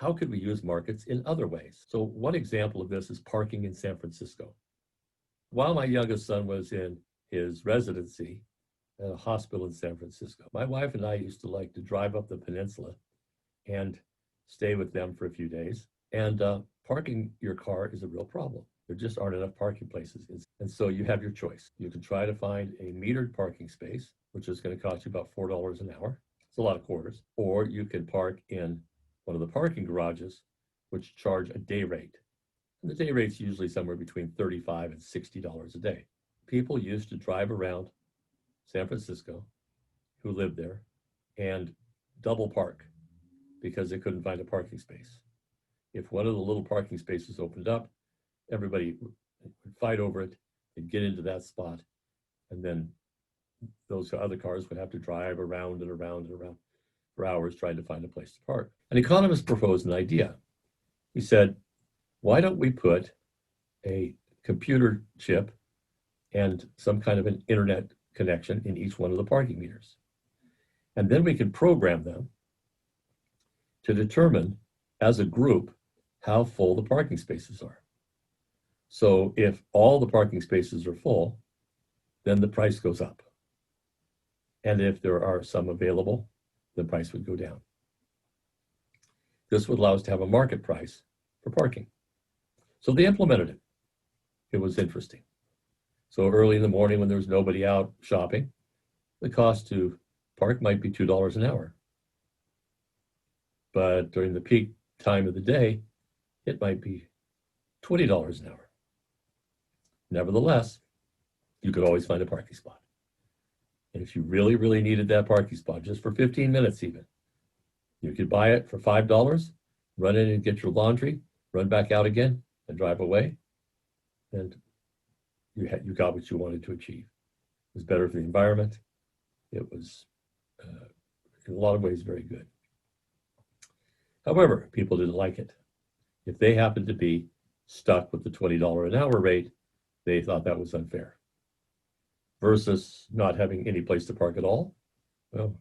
how could we use markets in other ways? So one example of this is parking in San Francisco. While my youngest son was in his residency at a hospital in San Francisco, my wife and I used to like to drive up the peninsula and stay with them for a few days. And parking your car is a real problem. There just aren't enough parking places. And so you have your choice. You can try to find a metered parking space, which is going to cost you about $4 an hour. It's a lot of quarters. Or you can park in one of the parking garages, which charge a day rate. And the day rate's usually somewhere between $35 and $60 a day. People used to drive around San Francisco who lived there and double park because they couldn't find a parking space. If one of the little parking spaces opened up, everybody would fight over it and get into that spot. And then those other cars would have to drive around and around and around for hours trying to find a place to park. An economist proposed an idea. He said, why don't we put a computer chip and some kind of an internet connection in each one of the parking meters? And then we can program them to determine as a group how full the parking spaces are. So if all the parking spaces are full, then the price goes up. And if there are some available, the price would go down. This would allow us to have a market price for parking. So they implemented it. It was interesting. So early in the morning when there was nobody out shopping, the cost to park might be $2 an hour. But during the peak time of the day, it might be $20 an hour. Nevertheless, you could always find a parking spot. And if you really, really needed that parking spot, just for 15 minutes even, you could buy it for $5, run in and get your laundry, run back out again and drive away. And you got what you wanted to achieve. It was better for the environment. It was, in a lot of ways, very good. However, people didn't like it. If they happened to be stuck with the $20 an hour rate, they thought that was unfair. Versus not having any place to park at all, well,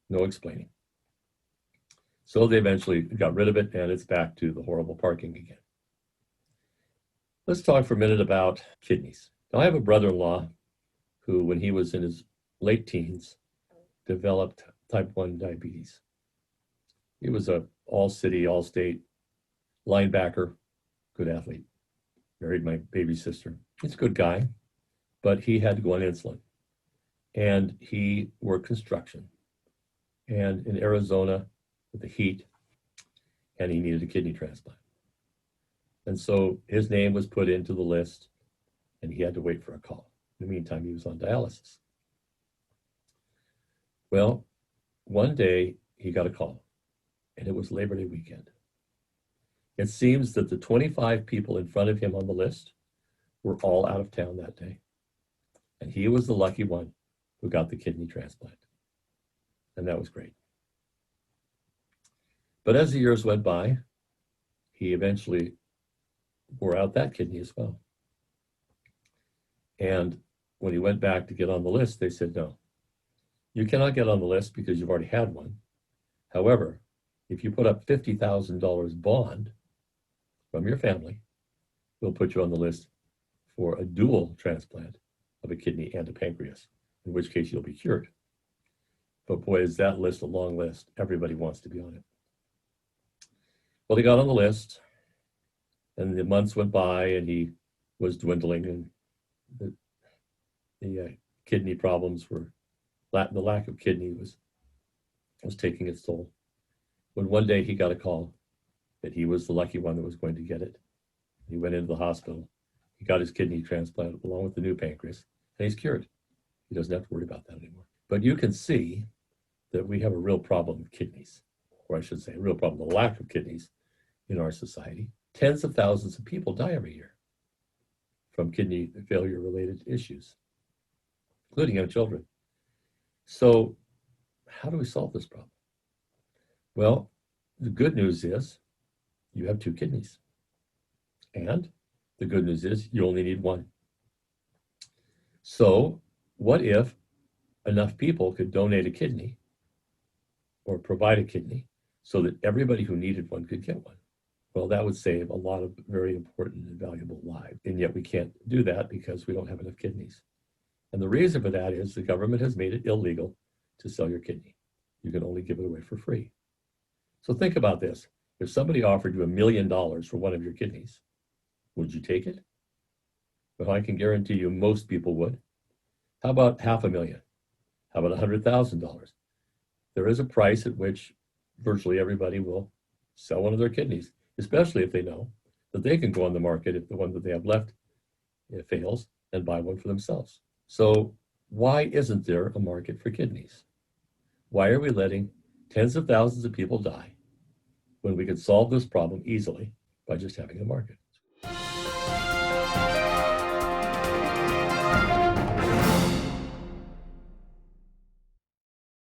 no explaining. So they eventually got rid of it, and it's back to the horrible parking again. Let's talk for a minute about kidneys. Now, I have a brother-in-law who, when he was in his late teens, developed type 1 diabetes. He was a all-city, all-state linebacker, good athlete. Married my baby sister. He's a good guy, but he had to go on insulin. And he worked construction. And in Arizona, with the heat, and he needed a kidney transplant. And so his name was put into the list, and he had to wait for a call. In the meantime, he was on dialysis. Well, one day he got a call, and it was Labor Day weekend. It seems that the 25 people in front of him on the list were all out of town that day. And he was the lucky one who got the kidney transplant. And that was great. But as the years went by, he eventually wore out that kidney as well. And when he went back to get on the list, they said, no, you cannot get on the list because you've already had one. However, if you put up $50,000 bond from your family, we'll put you on the list for a dual transplant of a kidney and a pancreas, in which case you'll be cured. But boy, is that list a long list. Everybody wants to be on it. Well, he got on the list, and the months went by, and he was dwindling, and the kidney problems were, the lack of kidney was taking its toll. When one day he got a call that he was the lucky one that was going to get it. He went into the hospital. He got his kidney transplanted along with the new pancreas, and he's cured. He doesn't have to worry about that anymore. But you can see that we have a real problem with kidneys, or I should say a real problem, the lack of kidneys in our society. Tens of thousands of people die every year from kidney failure related issues, including young children. So how do we solve this problem? Well, the good news is you have two kidneys. And the good news is you only need one. So what if enough people could donate a kidney or provide a kidney so that everybody who needed one could get one. Well, that would save a lot of very important and valuable lives. And yet we can't do that because we don't have enough kidneys. And the reason for that is the government has made it illegal to sell your kidney. You can only give it away for free. So think about this. If somebody offered you $1 million for one of your kidneys, would you take it? Well, I can guarantee you most people would. How about $500,000? How about $100,000? There is a price at which virtually everybody will sell one of their kidneys, especially if they know that they can go on the market if the one that they have left fails and buy one for themselves. So why isn't there a market for kidneys? Why are we letting tens of thousands of people die when we could solve this problem easily by just having a market?